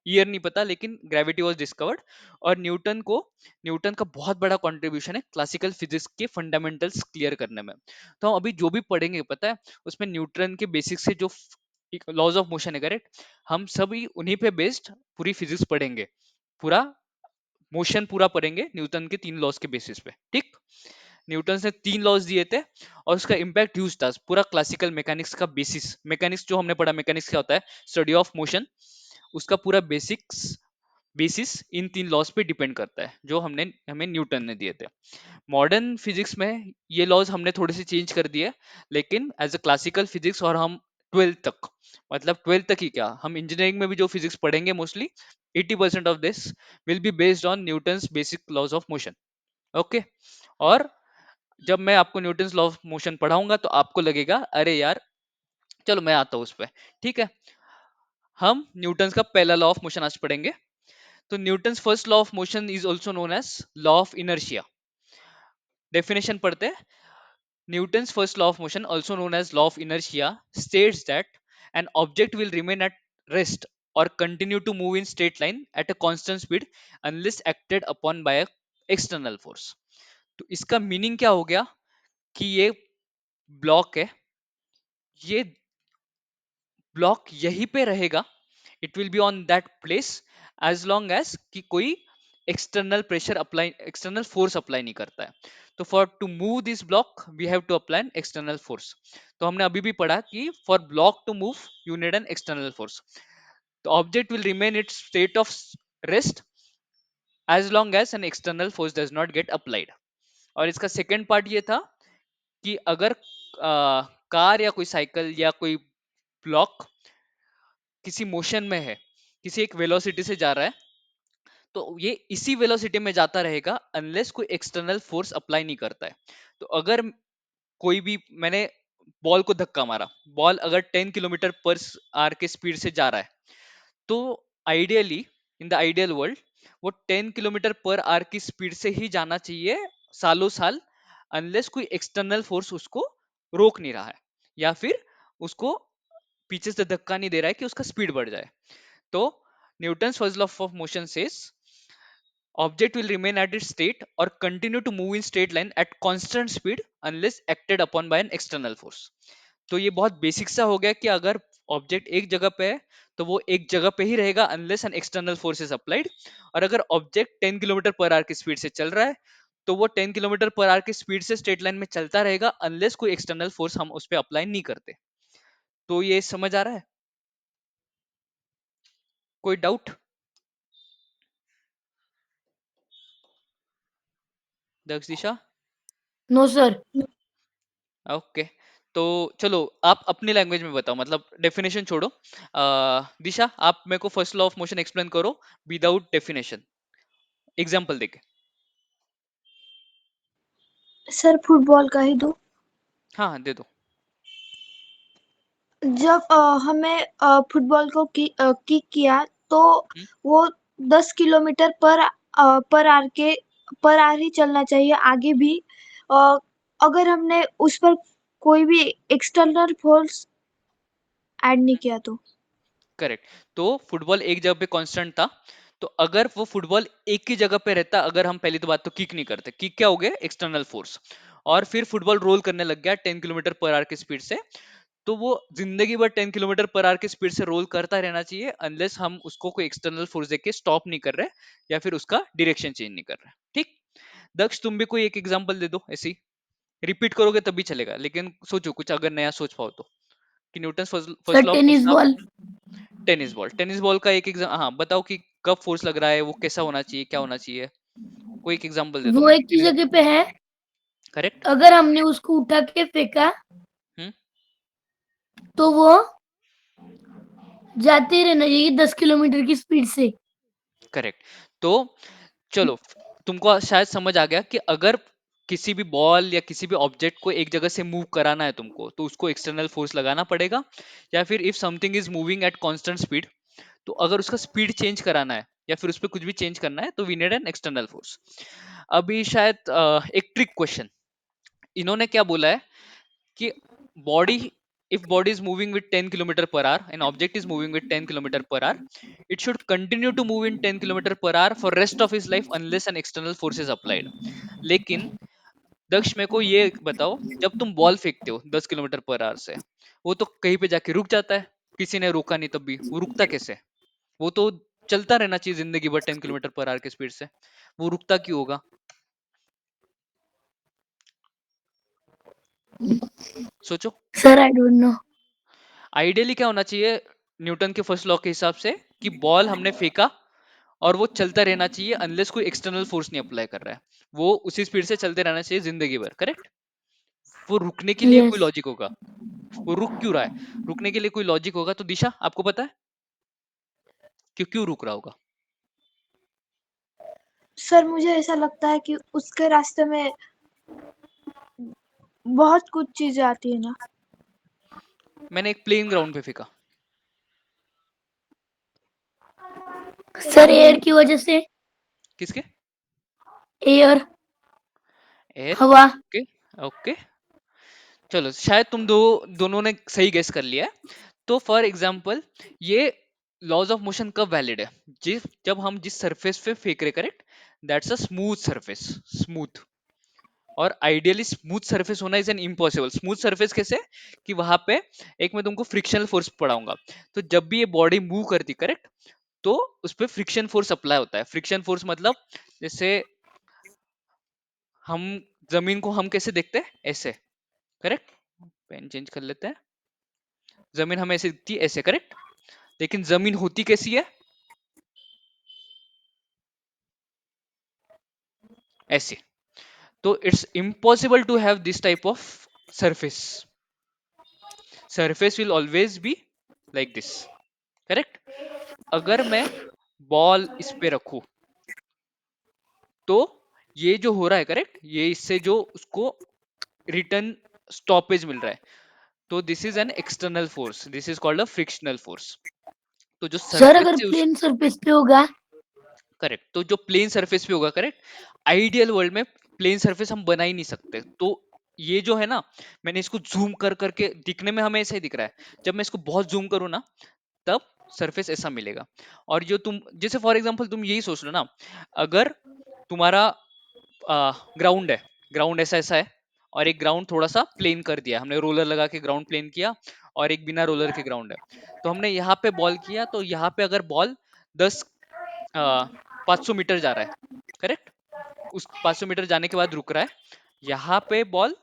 S1: ईयर नहीं पता, लेकिन ग्रेविटी वाज डिस्कवर्ड। और न्यूटन का बहुत बड़ा कंट्रीब्यूशन है क्लासिकल फिजिक्स के फंडामेंटल्स क्लियर करने में। तो हम अभी जो भी पढ़ेंगे, पता है, उसमें न्यूटन के बेसिक से जो लॉज ऑफ मोशन है, करेक्ट, हम सभी उन्हीं पे बेस्ड पूरी फिजिक्स पढ़ेंगे। पूरा मोशन पूरा पढ़ेंगे न्यूटन के 3 लॉज के बेसिस पे, ठीक? न्यूटन ने 3 लॉज दिए थे, और उसका इम्पैक्ट ह्यूज था। पूरा क्लासिकल मैकेनिक्स का बेसिस, मैकेनिक्स जो हमने पढ़ा, मैकेनिक्स क्या होता है, स्टडी ऑफ मोशन, उसका पूरा बेसिक्स बेसिस इन 3 लॉज पे डिपेंड करता है, जो हमें न्यूटन ने दिए थे। मॉडर्न फिजिक्स में ये लॉज हमने थोड़े से चेंज कर दिए, लेकिन एज अ क्लासिकल फिजिक्स, और हम 12th तक, मतलब 12th तक ही क्या, हम इंजीनियरिंग में भी जो फिजिक्स पढ़ेंगे mostly 80% of this will be based on Newton's basic laws of motion. Okay, और जब मैं आपको न्यूटन्स लॉ ऑफ मोशन पढ़ाऊंगा, तो आपको लगेगा अरे यार, चलो मैं आता हूँ उस पर। ठीक है, हम न्यूटन्स का पहला लॉ ऑफ मोशन आज पढ़ेंगे। तो Newton's first law of motion is also known as law of inertia. Definition पढ़ते हैं। Newton's first law of motion, also known as law of inertia, states that an object will remain at rest or continue to move in straight line at a constant speed unless acted upon by a external force. तो इसका meaning क्या हो गया कि ये block है, ये block यहीं पे रहेगा, it will be on that place as long as कि कोई external pressure apply, external force apply नहीं करता है। तो for to move this block we have to apply an external force. तो हमने अभी भी पढ़ा कि for block to move you need an external force. the object will remain its state of rest as long as an external force does not get applied। और इसका second part ये था कि अगर कार या कोई साइकिल या कोई ब्लॉक किसी मोशन में है, किसी एक वेलोसिटी से जा रहा है, तो ये इसी वेलोसिटी में जाता रहेगा अनलेस कोई एक्सटर्नल फोर्स अप्लाई नहीं करता है। तो अगर कोई भी, मैंने बॉल को धक्का मारा, बॉल अगर 10 किलोमीटर पर आवर के स्पीड से जा रहा है, तो ideally, in the ideal world, वो 10 किलोमीटर पर आवर की स्पीड से ही जाना चाहिए सालों साल, अनलेस कोई एक्सटर्नल फोर्स उसको रोक नहीं रहा है, या फिर उसको पीछे से धक्का नहीं दे रहा है कि उसका स्पीड बढ़ जाए। तो Newton's first law of motion says object will remain at its state or continue to move in straight line at constant speed unless acted upon by an external force। तो ये बहुत बेसिक सा हो गया कि अगर ऑब्जेक्ट एक जगह पे है तो वो एक जगह पे ही रहेगा unless N external force is applied. और अगर ऑब्जेक्ट 10 किलोमीटर पर आवर की स्पीड से चल रहा है तो वो 10 किलोमीटर पर आवर की स्पीड से स्ट्रेट लाइन में चलता रहेगा अनलेस कोई एक्सटर्नल फोर्स हम उस पर अप्लाई नहीं करते। तो ये समझ आ रहा है? कोई doubt? Daksh Disha?
S3: No sir.
S1: Okay, तो चलो आप अपनी लैंग्वेज में बताओ, मतलब डेफिनेशन छोड़ो। दिशा, आप मेरे को first law of motion explain करो विदाउट डेफिनेशन, एग्जांपल देके।
S4: सर फुटबॉल का ही दो।
S1: हाँ हाँ, दे दो।
S4: जब हमें फुटबॉल को किक किया तो
S1: हम्म,
S4: वो 10 किलोमीटर पर आर ही चलना चाहिए आगे भी। अ, अगर हमने उस पर कोई भी एक्सटर्नल फोर्स ऐड नहीं किया तो।
S1: करेक्ट। तो फुटबॉल एक जगह पे कांस्टेंट था, तो अगर वो फुटबॉल एक ही जगह पे रहता, अगर हम पहली तो बात तो किक नहीं करते, किक क्या हो गया, एक्सटर्नल फोर्स, और फिर फुटबॉल रोल करने लग गया 10 किलोमीटर पर आवर की स्पीड से, तो वो जिंदगी भर 10 किलोमीटर पर आवर की स्पीड से रोल करता रहना चाहिए अनलेस हम उसको कोई एक्सटर्नल फोर्स देके स्टॉप नहीं कर रहे या फिर उसका डायरेक्शन चेंज नहीं कर रहे। ठीक। दक्ष, तुम भी कोई एक एग्जांपल दे दो ऐसी। रिपीट करोगे तभी चलेगा, लेकिन सोचो कुछ अगर नया सोच पाओ तो, कि Newton
S3: sir
S1: first law of
S3: tennis
S1: motion आप।
S3: Ball.
S1: Tennis ball, tennis ball का एक एग्जाम, हाँ बताओ कि कब फोर्स लग रहा है, वो कैसा होना चाहिए, क्या होना चाहिए, कोई एक एग्जांपल दे दो
S3: वो
S1: मेरे
S3: एक ही
S1: को।
S3: जगह पे है।
S1: करेक्ट।
S3: अगर हमने उसको उठा के फेंका
S1: हम्म।
S3: तो वो जाते ही रहना चाहिए 10 किलोमीटर की स्पीड से।
S1: करेक्ट। तो चलो, तुमको शायद समझ आ गया कि अगर किसी भी बॉल या किसी भी ऑब्जेक्ट को एक जगह से मूव कराना है तुमको, तो उसको एक्सटर्नल फोर्स लगाना पड़ेगा, या फिर if something is moving at constant speed, तो अगर उसका स्पीड चेंज कराना है या फिर उस पर कुछ भी चेंज करना है तो we need an external force. अभी शायद एक ट्रिक क्वेश्चन, इन्होंने क्या बोला है कि body, if body is moving with 10 kilometer per hour, an object is moving with 10 kilometer per hour, it should continue to move in 10 kilometer per hour for rest of his life unless an external force is applied। लेकिन दक्ष, मेरे को ये बताओ, जब तुम ball फेंकते हो 10 kilometre per our से, वो तो कहीं पे जाके रुक जाता है, किसी ने रोका नहीं तब भी, वो रुकता कैसे? वो तो चलता रहना चाहिए जिंदगी भर 10 किलोमीटर पर आवर की स्पीड से, वो रुकता क्यों होगा? सोचो।
S3: Sir I don't know.
S1: Ideally क्या होना चाहिए न्यूटन के फर्स्ट लॉ के हिसाब से, कि बॉल हमने फेंका और वो चलता रहना चाहिए अनलेस कोई एक्सटर्नल फोर्स नहीं अप्लाई कर रहा है, वो उसी स्पीड से चलते रहना चाहिए जिंदगी भर। करेक्ट। वो रुकने के लिए कोई
S3: यस।
S1: लॉजिक होगा, वो रुक क्यों रहा है, रुकने के लिए कोई लॉजिक होगा, तो दिशा आपको पता है क्यों क्यों रुक रहा होगा?
S4: सर मुझे ऐसा लगता है कि उसके रास्ते में बहुत कुछ चीजें आती है ना।
S1: मैंने एक प्लेन ग्राउंड पे फेंका,
S3: सर एयर की वजह से।
S1: किसके?
S3: एयर।
S1: एयर।
S3: हवा।
S1: ओके। ओके, चलो शायद तुम दोनों ने सही गेस कर लिया है। तो फॉर एग्जाम्पल, ये लॉज ऑफ मोशन कब वैलिड है, जब हम जिस सरफेस पे फेंक रहे, correct, that's a smooth surface, smooth. और आइडियली स्मूथ सरफेस होना is an impossible. Smooth surface कैसे? कि वहां पे एक मैं तुमको फ्रिक्शनल फोर्स पढ़ाऊंगा, तो जब भी ये बॉडी मूव करती, करेक्ट, तो उस पर फ्रिक्शन फोर्स अप्लाई होता है। फ्रिक्शन फोर्स मतलब, जैसे हम जमीन को हम कैसे देखते हैं, ऐसे, करेक्ट, पेन चेंज कर लेते हैं, जमीन हमें ऐसे दिखती है, ऐसे, करेक्ट, लेकिन जमीन होती कैसी है, ऐसे। तो it's impossible to have this type of surface, surface will always be like this, correct. अगर मैं बॉल इस पे रखूं तो ये जो हो रहा है करेक्ट, ये इससे जो उसको रिटर्न स्टॉपेज मिल रहा है, तो this is an external force, this is called a frictional force. तो जो
S3: सर
S1: सरफेस
S3: अगर
S1: से उस
S3: प्लेन सरफेस पे होगा?
S1: करेक्ट, तो जो प्लेन सरफेस पे होगा करेक्ट, आइडियल वर्ल्ड में प्लेन सरफेस हम बना ही नहीं सकते। तो ये जो है ना, मैंने इसको जूम कर करके, दिखने में हमें ऐसा ही दिख रहा है, जब मैं इसको बहुत जूम करूँ ना तब सरफेस ऐसा मिलेगा। और जो तुम जैसे फॉर एग्जांपल तुम यही सोच लो ना, अगर तुम्हारा ग्राउंड है, ग्राउंड ऐसा ऐसा है, और एक ग्राउंड थोड़ा सा प्लेन कर दिया हमने, रोलर लगा के ग्राउंड प्लेन किया, और एक बिना रोलर के ग्राउंड है, तो हमने यहाँ पे बॉल किया, तो यहाँ पे अगर बॉल 10 500 मीटर जा रहा है करेक्ट, उस 500 मीटर जाने के बाद रुक रहा है, यहाँ पे बॉल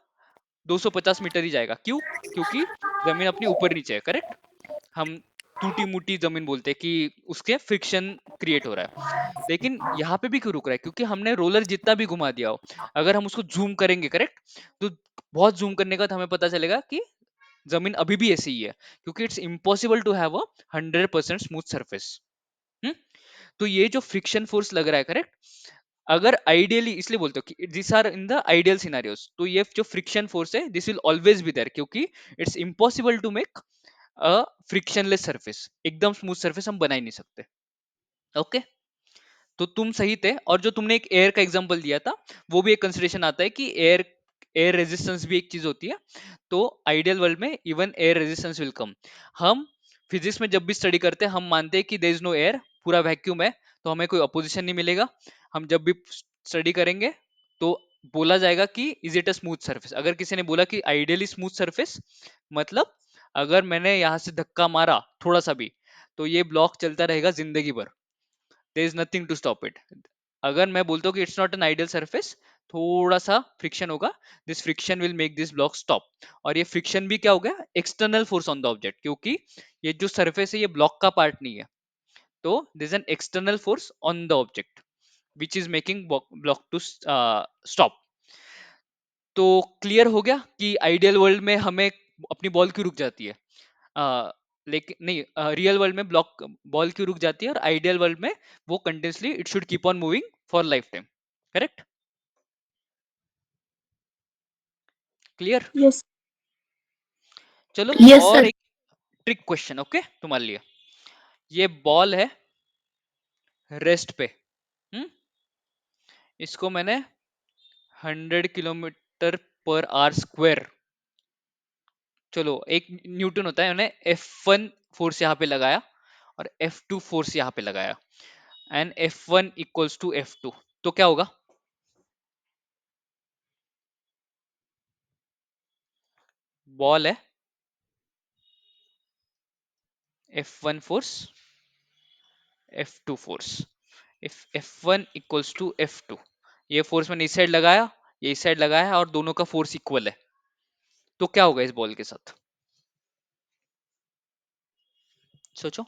S1: 250 मीटर ही जाएगा। क्यों? क्योंकि जमीन अपनी ऊपर नीचे है करेक्ट, हम टूटी मुटी जमीन बोलते हैं कि उसके फ्रिक्शन क्रिएट हो रहा है। लेकिन यहाँ पे भी क्यों रुक रहा है? क्योंकि हमने रोलर जितना भी घुमा दिया हो, अगर हम उसको जूम करेंगे करेक्ट, तो बहुत जूम करने के बाद हमें पता चलेगा कि जमीन अभी भी ऐसी ही है, क्योंकि it's impossible to have a 100% smooth surface. तो ये जो फ्रिक्शन फोर्स लग रहा है करेक्ट, अगर आइडियली, इसलिए बोलते हो कि this are in the ideal scenarios, तो ये जो फ्रिक्शन फोर्स है this will always be there, क्योंकि it's impossible to make a frictionless surface, एकदम स्मूथ सरफेस हम बना ही नहीं सकते। ओके, तो तुम सही थे। और जो तुमने एक एयर का एग्जांपल दिया था, वो भी एक कंसिडरेशन आता है कि एयर एयर रेजिस्टेंस भी एक चीज होती है। तो आइडियल वर्ल्ड में even air resistance will come. हम फिजिक्स में जब भी स्टडी करते हैं हम मानते हैं कि देयर इज नो एयर, पूरा वैक्यूम है, तो हमें कोई अपोजिशन नहीं मिलेगा। हम जब भी स्टडी करेंगे तो बोला जाएगा कि is it a smooth surface. अगर किसी ने बोला कि आइडियली स्मूथ सरफेस, मतलब अगर मैंने यहाँ से धक्का मारा थोड़ा सा भी, तो ये ब्लॉक चलता रहेगा जिंदगी भर, there is nothing to stop it. अगर मैं बोलता हूँ कि it's not an ideal surface, थोड़ा सा फ्रिक्शन होगा, this friction will make this block stop. और ये फ्रिक्शन भी क्या हो गया? External force on the object, क्योंकि ये जो सरफेस है ये ब्लॉक का पार्ट नहीं है, तो this is an external force on the object which is making block to stop. तो क्लियर हो गया कि आइडियल वर्ल्ड में हमें अपनी बॉल क्यों रुक जाती है, लेकिन नहीं, रियल वर्ल्ड में ब्लॉक बॉल क्यों रुक जाती है, और आइडियल वर्ल्ड में वो continuously it should keep on moving for life time. Correct? Clear?
S4: Yes.
S1: चलो,
S3: यस
S1: और
S3: सर।
S1: एक ट्रिक क्वेश्चन ओके तुम्हारे लिए। ये बॉल है रेस्ट पे, हम्म इसको मैंने 100 किलोमीटर पर आवर स्क्वायर, चलो एक न्यूटन होता है, उन्हें F1 फोर्स यहाँ पे लगाया और F2 फोर्स यहाँ पे लगाया, and F1 equals to F2, तो क्या होगा? बॉल है, F1 force, F2 force, if F1 equals to F2, ये फोर्स मैंने इस साइड लगाया, ये इस साइड लगाया, और दोनों का फोर्स इक्वल है, तो क्या होगा इस बॉल के साथ? सोचो।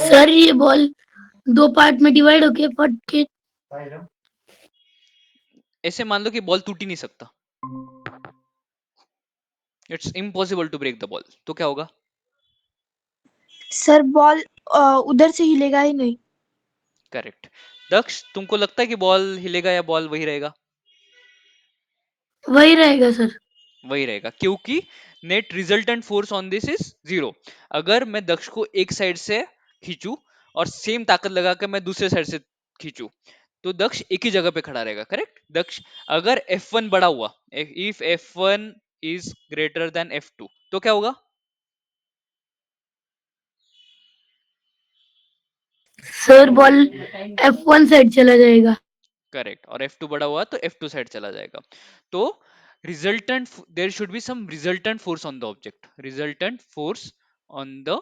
S3: सर ये बॉल दो पार्ट में डिवाइड होके फट के।
S1: ऐसे मान लो कि बॉल टूट ही नहीं सकता, it's impossible to break the ball, तो क्या होगा?
S4: सर बॉल उधर से हिलेगा ही नहीं।
S1: करेक्ट। दक्ष, तुमको लगता है कि बॉल हिलेगा या बॉल वही रहेगा?
S3: वही रहेगा सर।
S1: वही रहेगा, क्योंकि net resultant force on this is zero. अगर मैं दक्ष को एक साइड से खींचू और सेम ताकत लगा कर मैं दूसरे साइड से खींचू, तो दक्ष एक ही जगह पे खड़ा रहेगा। करेक्ट दक्ष? अगर F1 बड़ा हुआ, if F1 is greater than F2, तो क्या होगा?
S3: सर बॉल F1 साइड चला जाएगा।
S1: करेक्ट, और F2 बड़ा हुआ तो F2 साइड चला जाएगा। तो resultant, there should be some resultant force on the object, resultant force on the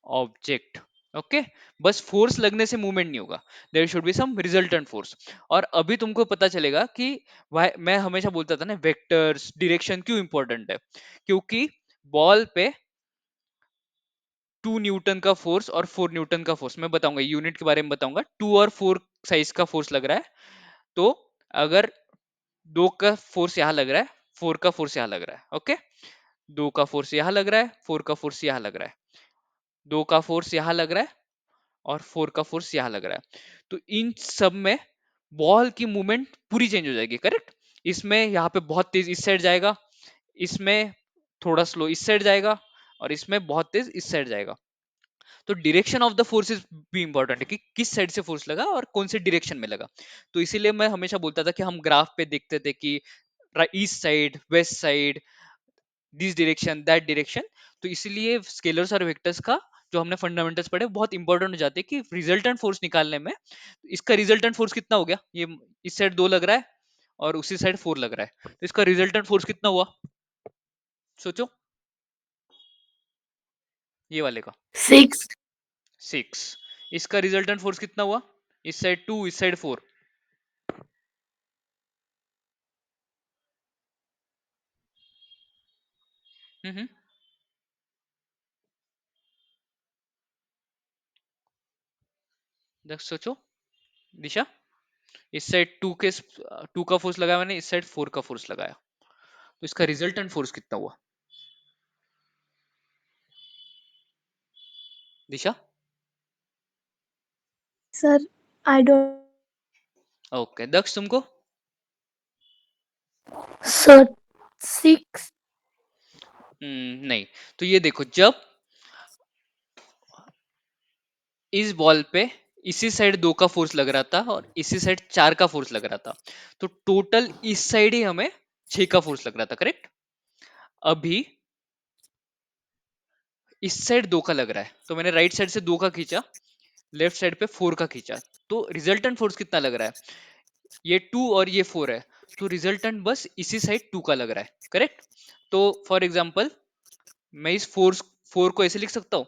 S1: object. Okay, बस फोर्स लगने से मूवमेंट नहीं होगा, there should be some resultant force. और अभी तुमको पता चलेगा कि मैं हमेशा बोलता था ना वेक्टर्स डायरेक्शन क्यों इंपॉर्टेंट है, क्योंकि बॉल पे 2 न्यूटन का फोर्स और 4 न्यूटन का फोर्स, मैं बताऊंगा यूनिट के बारे में बताऊंगा, 2 और 4 साइज का फोर्स लग रहा है। तो अगर 2 का फोर्स यहाँ लग रहा है, 4 का फोर्स यहाँ लग रहा है, ओके, 2 का फोर्स यहाँ लग रहा है, 4 का फोर्स यहाँ लग रहा है, 2 का फोर्स यहाँ लग रहा है और 4 का फोर्स यहाँ लग रहा है। तो इन सब में बॉल की मूवमेंट पूरी चेंज हो जाएगी, करेक्ट। इसमें यहाँ पे बहुत तेज इस साइड जाएगा, इसमें थोड़ा स्लो इस साइड जाएगा और इसमें बहुत तेज इस साइड जाएगा। तो direction of the force is भी इंपॉर्टेंट है कि किस साइड से फोर्स लगा और कौन से डायरेक्शन में लगा। तो इसीलिए मैं हमेशा बोलता था कि हम ग्राफ पे देखते थे कि east side, west side, this direction, that direction. तो इसीलिए स्केलर्स और वेक्टर्स का जो हमने फंडामेंटल्स पढ़े बहुत इंपॉर्टेंट हो जाते हैं कि रिजल्टेंट फोर्स निकालने में। इसका रिजल्टेंट फोर्स कितना हो गया, ये इस साइड 2 लग रहा है और उसी साइड 4 लग रहा है, तो इसका रिजल्टेंट फोर्स कितना हुआ, सोचो, ये वाले का
S3: 6.
S1: 6। इसका रिजल्टेंट फोर्स कितना हुआ, इस साइड 2 इस साइड 4। हम्म, सोचो दिशा, इस साइड 2 का फोर्स लगाया मैंने, इस साइड 4 का फोर्स लगाया, तो इसका रिजल्टेंट फोर्स कितना हुआ दिशा?
S4: सर आई डोंट
S1: ओके दक्ष, तुमको?
S3: Sir, 6.
S1: नहीं। तो ये देखो, जब इस बॉल पे इसी साइड 2 का फोर्स लग रहा था और इसी साइड 4 का फोर्स लग रहा था, तो टोटल इस साइड ही हमें 6 का फोर्स लग रहा था, करेक्ट। अभी इस साइड 2 का लग रहा है, तो मैंने राइट साइड से 2 का खींचा, लेफ्ट साइड पे 4 का खींचा, तो रिजल्टेंट फोर्स कितना लग रहा है, ये 2 और ये 4 है, तो रिजल्टेंट बस इसी साइड 2 का लग रहा है, करेक्ट। तो फॉर एग्जाम्पल मैं इस फोर्स 4 को ऐसे लिख सकता हूँ,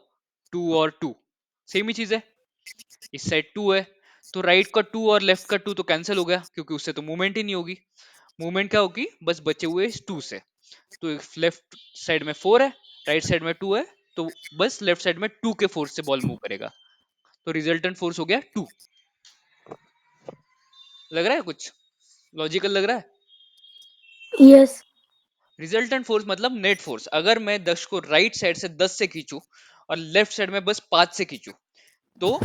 S1: 2 और 2 सेम ही चीज है, इस साइड 2 है, तो राइट का 2 और लेफ्ट का 2 तो कैंसिल हो गया, क्योंकि उससे तो मूवमेंट ही नहीं होगी। मूवमेंट क्या होगी, बस बचे हुए इस 2 से। तो लेफ्ट साइड में 4 है, राइट साइड में 2 है, तो बस लेफ्ट साइड में 2 के फोर्स से बॉल मूव करेगा, तो रिजल्टेंट फोर्स हो गया 2। लग रहा है कुछ लॉजिकल लग रहा है?
S3: Yes.
S1: रिजल्टेंट फोर्स मतलब नेट फोर्स। अगर मैं दक्ष को राइट साइड से 10 से खींचूं और लेफ्ट साइड में बस 5 से खींचूं, तो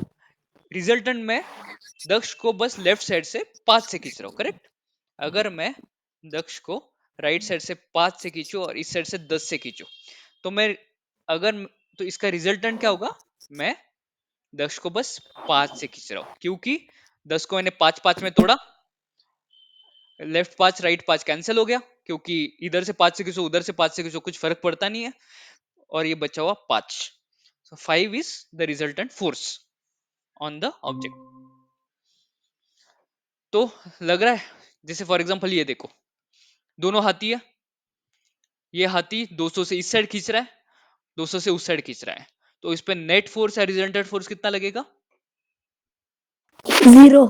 S1: रिजल्टेंट में दक्ष को बस लेफ्ट साइड से 5 से खींच रहा हूं, करेक्ट। अगर मैं दक्ष को राइट साइड से 5 से खींचूं और इस साइड से 10 से खींचूं, तो मैं अगर तो इसका रिजल्टेंट क्या होगा, मैं दक्ष को बस 5 से खींच रहा हूं, क्योंकि 10 को मैंने 5 5 में तोड़ा, लेफ्ट 5 राइट 5 कैंसिल हो गया, क्योंकि इधर से 5 से खींचो उधर से 5 से खींचो कुछ फर्क पड़ता नहीं है, और ये बचा हुआ 5। सो 5 is the resultant force on the object. तो लग रहा है, जैसे फॉर एग्जांपल ये देखो, दोनों हाथी है, ये हाथी 200 से इस साइड खींच रहा है, 200 से उस साइड खींच रहा है, तो इस पे नेट फोर्स या रिजल्टेंट फोर्स कितना लगेगा,
S3: 0.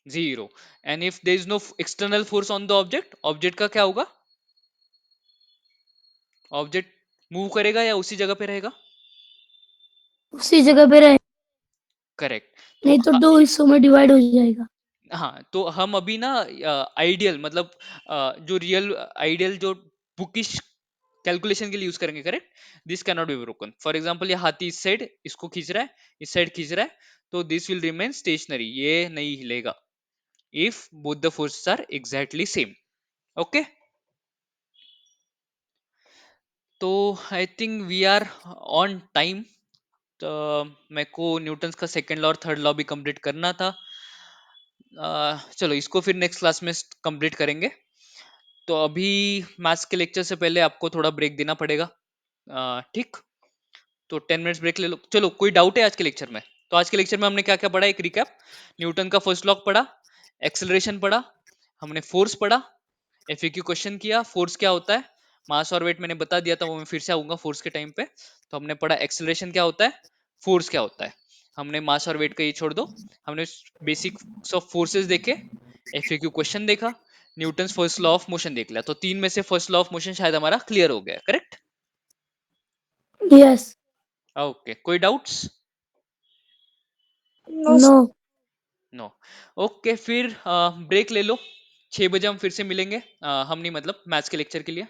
S1: 0। And if there is no external force on the object, object का क्या होगा, ऑब्जेक्ट मूव करेगा या उसी जगह पे रहेगा,
S3: उसी जगह पे रहे,
S1: करेक्ट। तो
S3: नहीं तो दो हिस्सों में डिवाइड हो जाएगा.
S1: हाँ, तो हम अभी ना आइडियल मतलब जो रियल आइडियल जो बुकिश कैलकुलेशन के लिए यूज करेंगे, correct. This can not be broken. For example ये हाथी इस साइड इसको खींच रहा है, इस साइड खींच रहा है, तो दिस विल रिमेन स्टेशनरी, ये नहीं हिलेगा if both the forces are exactly same. Okay, तो I think we are on time. तो मेरे को न्यूटन्स का सेकेंड लॉ और थर्ड लॉ भी कंप्लीट करना था। चलो इसको फिर नेक्स्ट क्लास में कंप्लीट करेंगे। तो अभी मैथ्स के लेक्चर से पहले आपको थोड़ा ब्रेक देना पड़ेगा, ठीक। तो 10 मिनट्स ब्रेक ले लो। चलो, कोई डाउट है आज के लेक्चर में? तो आज के लेक्चर में हमने क्या क्या पढ़ा, एक रिकैप। न्यूटन का फर्स्ट लॉ पढ़ा, एक्सेलरेशन पढ़ा, हमने फोर्स पढ़ा, एफएक्यू क्वेश्चन किया, फोर्स क्या होता है, मास और वेट मैंने बता दिया था, वो मैं फिर से आऊंगा फोर्स के टाइम पे। तो हमने पढ़ा एक्सेलरेशन क्या होता है, फोर्स क्या होता है, हमने मास और वेट का ये छोड़ दो, हमने बेसिक ऑफ फोर्सेस देखे, एफएक्यू क्वेश्चन देखा, Newton first law of motion देख लिया। तो 3 में से फर्स्ट लॉ ऑफ मोशन शायद हमारा क्लियर हो गया, करेक्ट।
S3: Yes.
S1: ओके, कोई doubts?
S4: No
S3: No.
S1: No. Okay, फिर ब्रेक ले लो, 6 बजे हम फिर से मिलेंगे, हम नहीं मतलब मैथ्स के लेक्चर के लिए।